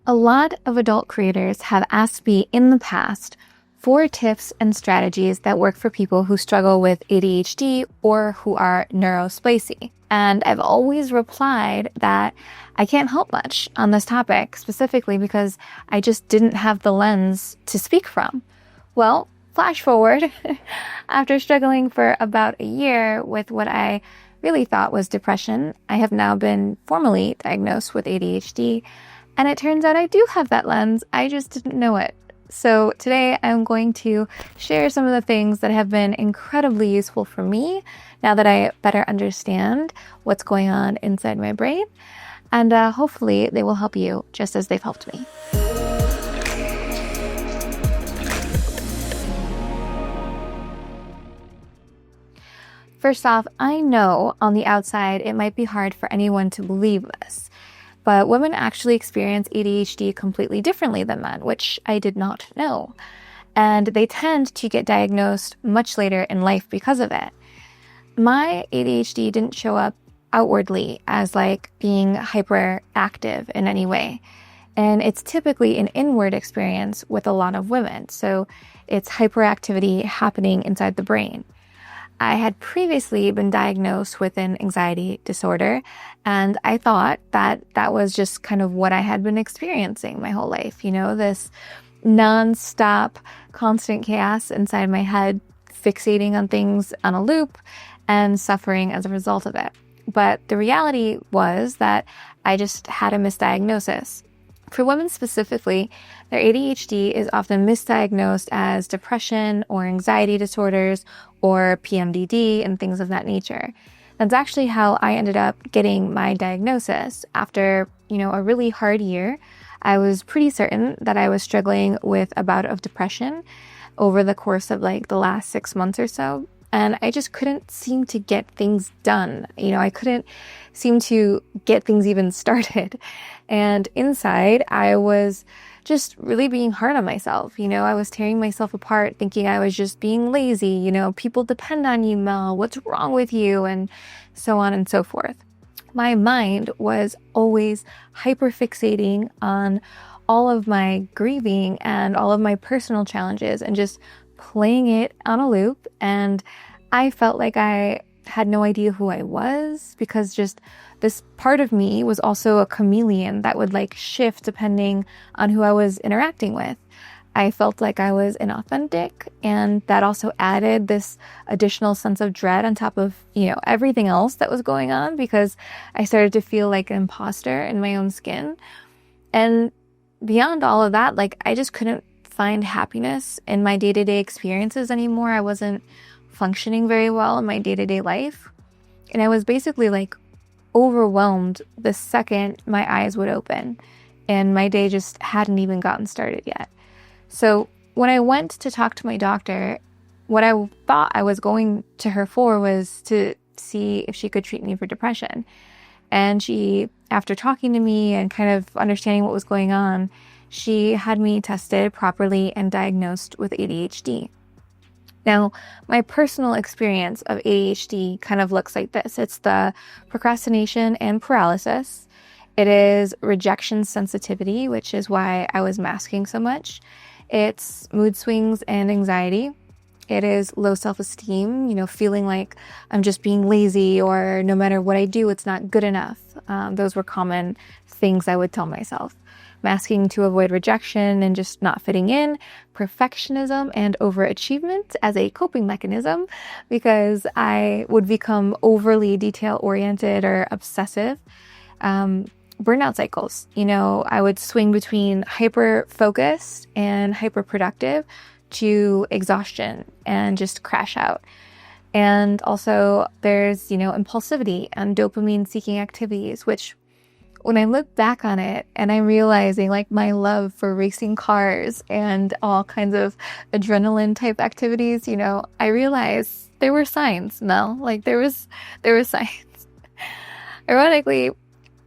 A lot of adult creators have asked me in the past for tips and strategies that work for people who struggle with ADHD or who are neurospicy. And I've always replied that I can't help much on this topic, specifically because I just didn't have the lens to speak from. Well, flash forward, after struggling for about a year with what I really thought was depression, I have now been formally diagnosed with ADHD. And it turns out I do have that lens, I just didn't know it. So today I'm going to share some of the things that have been incredibly useful for me now that I better understand what's going on inside my brain. And hopefully they will help you just as they've helped me. First off, I know on the outside it might be hard for anyone to believe this. But women actually experience ADHD completely differently than men, which I did not know. And they tend to get diagnosed much later in life because of it. My ADHD didn't show up outwardly as like being hyperactive in any way. And it's typically an inward experience with a lot of women. So it's hyperactivity happening inside the brain. I had previously been diagnosed with an anxiety disorder, and I thought that that was just kind of what I had been experiencing my whole life. You know, this nonstop, constant chaos inside my head, fixating on things on a loop and suffering as a result of it. But the reality was that I just had a misdiagnosis. For women specifically, their ADHD is often misdiagnosed as depression or anxiety disorders or PMDD and things of that nature. That's actually how I ended up getting my diagnosis. After, a really hard year, I was pretty certain that I was struggling with a bout of depression over the course of the last 6 months or so. And I just couldn't seem to get things done. I couldn't seem to get things even started. And inside, I was just really being hard on myself. I was tearing myself apart, thinking I was just being lazy. People depend on you, Mel. What's wrong with you? And so on and so forth. My mind was always hyperfixating on all of my grieving and all of my personal challenges and just playing it on a loop. And I felt like I had no idea who I was because just this part of me was also a chameleon that would shift depending on who I was interacting with. I felt like I was inauthentic, and that also added this additional sense of dread on top of, everything else that was going on because I started to feel like an imposter in my own skin. And beyond all of that, I just couldn't find happiness in my day-to-day experiences anymore. I wasn't functioning very well in my day-to-day life. And I was basically overwhelmed the second my eyes would open. And my day just hadn't even gotten started yet. So when I went to talk to my doctor, what I thought I was going to her for was to see if she could treat me for depression. And she, after talking to me and kind of understanding what was going on, she had me tested properly and diagnosed with ADHD. Now, my personal experience of ADHD kind of looks like this. It's the procrastination and paralysis. It is rejection sensitivity, which is why I was masking so much. It's mood swings and anxiety. It is low self-esteem, feeling like I'm just being lazy or no matter what I do, it's not good enough. Those were common things I would tell myself. Masking to avoid rejection and just not fitting in, perfectionism and overachievement as a coping mechanism because I would become overly detail-oriented or obsessive. Burnout cycles, I would swing between hyper-focused and hyper-productive to exhaustion and just crash out. And also there's, impulsivity and dopamine-seeking activities, which when I look back on it and I'm realizing my love for racing cars and all kinds of adrenaline type activities, I realized there were signs, Mel. There was signs. Ironically,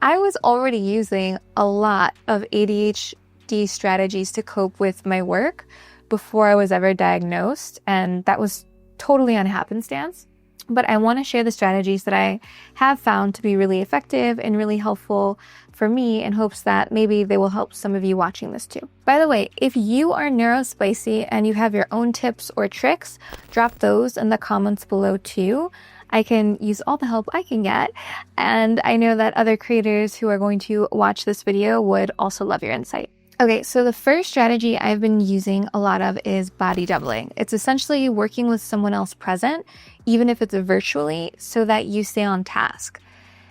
I was already using a lot of ADHD strategies to cope with my work before I was ever diagnosed, and that was totally on happenstance. But I want to share the strategies that I have found to be really effective and really helpful for me in hopes that maybe they will help some of you watching this too. By the way, if you are neurospicy and you have your own tips or tricks, drop those in the comments below too. I can use all the help I can get. And I know that other creators who are going to watch this video would also love your insight. Okay, so the first strategy I've been using a lot of is body doubling. It's essentially working with someone else present, even if it's virtually, so that you stay on task.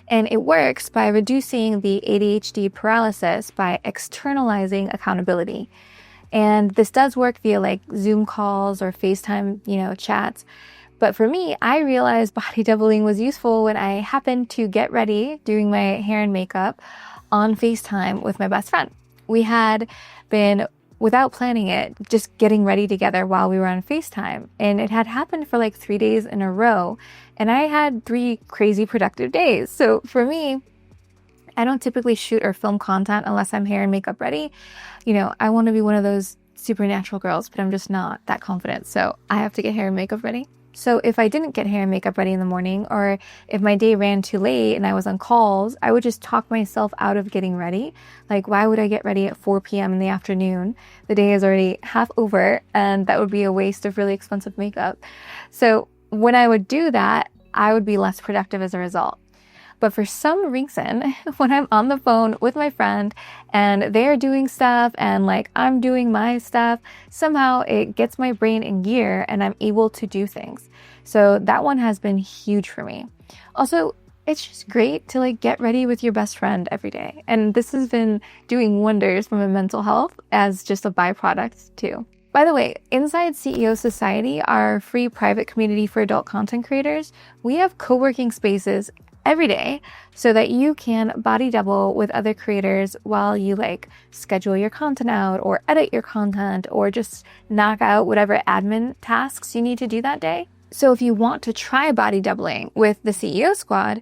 And it works by reducing the ADHD paralysis by externalizing accountability. And this does work via like Zoom calls or FaceTime, chats. But for me, I realized body doubling was useful when I happened to get ready doing my hair and makeup on FaceTime with my best friend. We had been, without planning it, just getting ready together while we were on FaceTime. And it had happened for like 3 days in a row. And I had 3 crazy productive days. So for me, I don't typically shoot or film content unless I'm hair and makeup ready. I want to be one of those supernatural girls, but I'm just not that confident. So I have to get hair and makeup ready. So if I didn't get hair and makeup ready in the morning, or if my day ran too late and I was on calls, I would just talk myself out of getting ready. Like, why would I get ready at 4 p.m. in the afternoon? The day is already half over, and that would be a waste of really expensive makeup. So when I would do that, I would be less productive as a result. But for some reason, when I'm on the phone with my friend and they're doing stuff and like I'm doing my stuff, somehow it gets my brain in gear and I'm able to do things. So that one has been huge for me. Also, it's just great to like get ready with your best friend every day. And this has been doing wonders for my mental health as just a byproduct too. By the way, inside CEO Society, our free private community for adult content creators, we have co-working spaces every day so that you can body double with other creators while you like schedule your content out or edit your content or just knock out whatever admin tasks you need to do that day. So if you want to try body doubling with the CEO squad,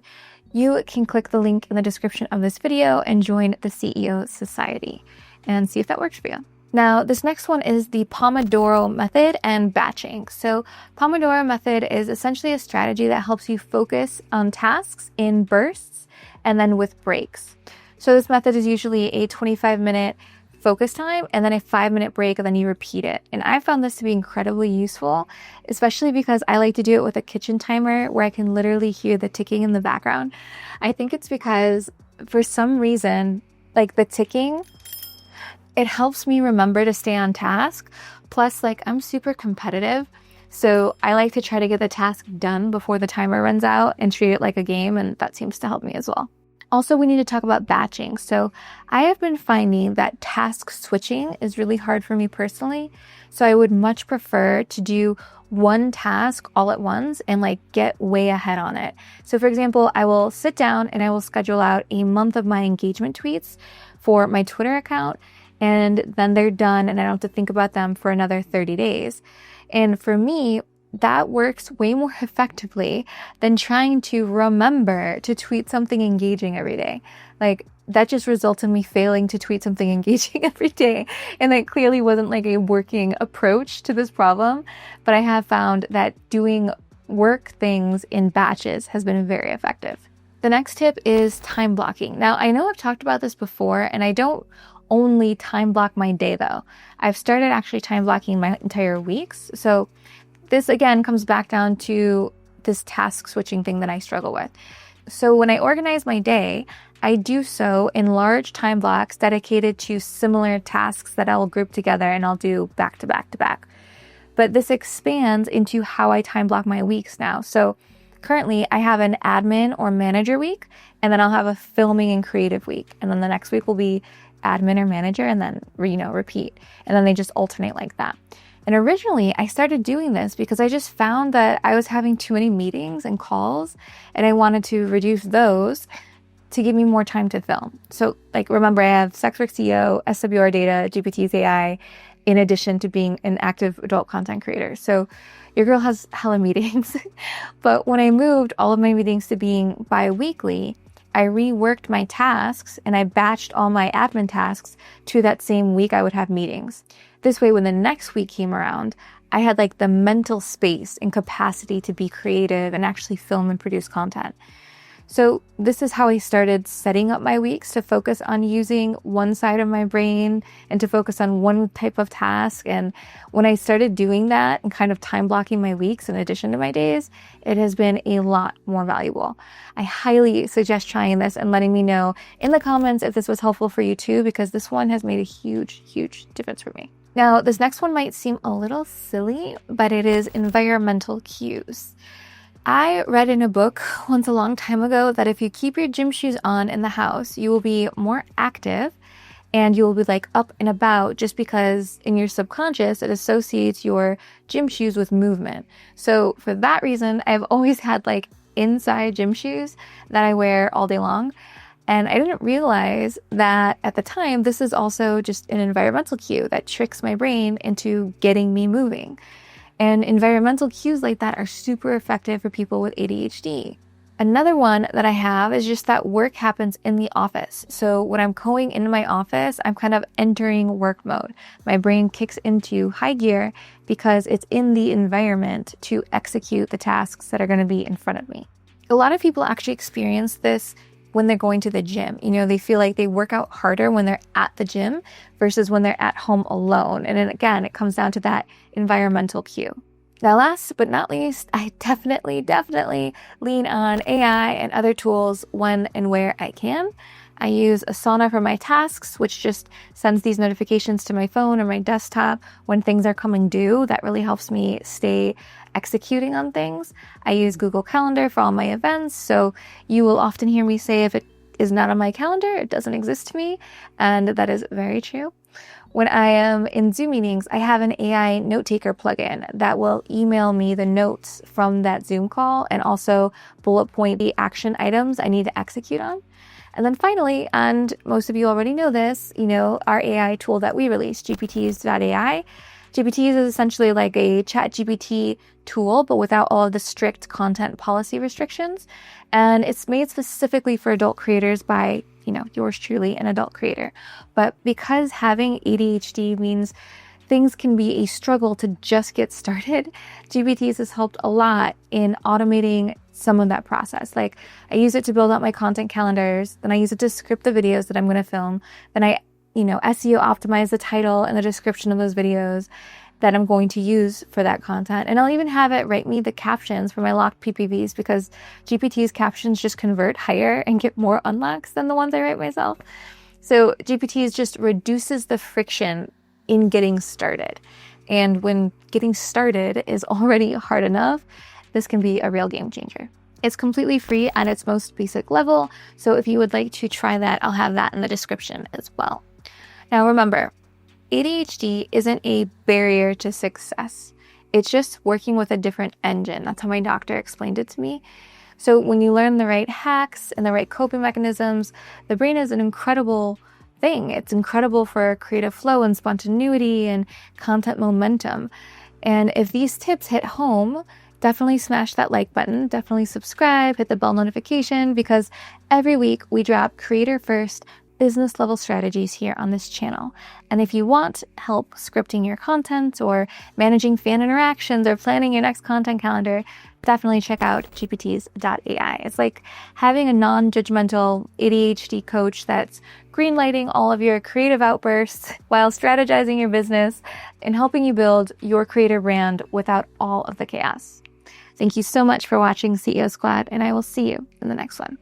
you can click the link in the description of this video and join the CEO Society and see if that works for you. Now, this next one is the Pomodoro method and batching. So Pomodoro method is essentially a strategy that helps you focus on tasks in bursts and then with breaks. So this method is usually a 25-minute focus time and then a 5-minute break, and then you repeat it. And I found this to be incredibly useful, especially because I like to do it with a kitchen timer where I can literally hear the ticking in the background. I think it's because for some reason, like the ticking, it helps me remember to stay on task. Plus, like, I'm super competitive, so I like to try to get the task done before the timer runs out and treat it like a game, and that seems to help me as well. Also, we need to talk about batching. So I have been finding that task switching is really hard for me personally. So I would much prefer to do one task all at once and like get way ahead on it. So for example, I will sit down and I will schedule out a month of my engagement tweets for my Twitter account, and then they're done and I don't have to think about them for another 30 days. And for me, that works way more effectively than trying to remember to tweet something engaging every day. Like, that just results in me failing to tweet something engaging every day. And that clearly wasn't like a working approach to this problem. But I have found that doing work things in batches has been very effective. The next tip is time blocking. Now, I know I've talked about this before, and I don't only time block my day though. I've started actually time blocking my entire weeks. So this again comes back down to this task switching thing that I struggle with. So when I organize my day, I do so in large time blocks dedicated to similar tasks that I'll group together and I'll do back to back to back. But this expands into how I time block my weeks now. So currently I have an admin or manager week, and then I'll have a filming and creative week. And then the next week will be admin or manager, and then, repeat. And then they just alternate like that. And originally I started doing this because I just found that I was having too many meetings and calls, and I wanted to reduce those to give me more time to film. So like, remember, I have SWCEO, SWR data, GPTease AI, in addition to being an active adult content creator. So your girl has hella meetings. But when I moved all of my meetings to being bi-weekly, I reworked my tasks and I batched all my admin tasks to that same week I would have meetings. This way, when the next week came around, I had like the mental space and capacity to be creative and actually film and produce content. So this is how I started setting up my weeks to focus on using one side of my brain and to focus on one type of task. And when I started doing that and kind of time blocking my weeks in addition to my days, it has been a lot more valuable. I highly suggest trying this and letting me know in the comments if this was helpful for you too, because this one has made a huge, huge difference for me. Now, this next one might seem a little silly, but it is environmental cues. I read in a book once a long time ago that if you keep your gym shoes on in the house, you will be more active and you will be like up and about, just because in your subconscious, it associates your gym shoes with movement. So for that reason, I've always had like inside gym shoes that I wear all day long. And I didn't realize that at the time, this is also just an environmental cue that tricks my brain into getting me moving. And environmental cues like that are super effective for people with ADHD. Another one that I have is just that work happens in the office. So when I'm going into my office, I'm kind of entering work mode. My brain kicks into high gear because it's in the environment to execute the tasks that are going to be in front of me. A lot of people actually experience this when they're going to the gym. You know, they feel like they work out harder when they're at the gym versus when they're at home alone. And then again, it comes down to that environmental cue. Now, last but not least, I definitely lean on AI and other tools when and where I can. I use Asana for my tasks, which just sends these notifications to my phone or my desktop when things are coming due. That really helps me stay executing on things. I use Google Calendar for all my events, so you will often hear me say if it is not on my calendar, it doesn't exist to me, and that is very true. When I am in Zoom meetings, I have an AI note taker plugin that will email me the notes from that Zoom call and also bullet point the action items I need to execute on. And then finally, and most of you already know this, our AI tool that we released, GPTease.ai. GPTease is essentially like a ChatGPT tool, but without all of the strict content policy restrictions. And it's made specifically for adult creators by, yours truly, an adult creator. But because having ADHD means things can be a struggle to just get started, GPTease has helped a lot in automating some of that process. Like, I use it to build out my content calendars, then I use it to script the videos that I'm going to film, then I SEO optimize the title and the description of those videos that I'm going to use for that content. And I'll even have it write me the captions for my locked PPVs, because GPT's captions just convert higher and get more unlocks than the ones I write myself. So GPT's just reduces the friction in getting started. And when getting started is already hard enough, this can be a real game changer. It's completely free at its most basic level. So if you would like to try that, I'll have that in the description as well. Now remember, ADHD isn't a barrier to success. It's just working with a different engine. That's how my doctor explained it to me. So when you learn the right hacks and the right coping mechanisms, the brain is an incredible thing. It's incredible for creative flow and spontaneity and content momentum. And if these tips hit home, definitely smash that like button, definitely subscribe, hit the bell notification, because every week we drop creator first business level strategies here on this channel. And if you want help scripting your content or managing fan interactions or planning your next content calendar, definitely check out GPTease.ai. It's like having a non-judgmental ADHD coach that's greenlighting all of your creative outbursts while strategizing your business and helping you build your creator brand without all of the chaos. Thank you so much for watching CEO Squad, and I will see you in the next one.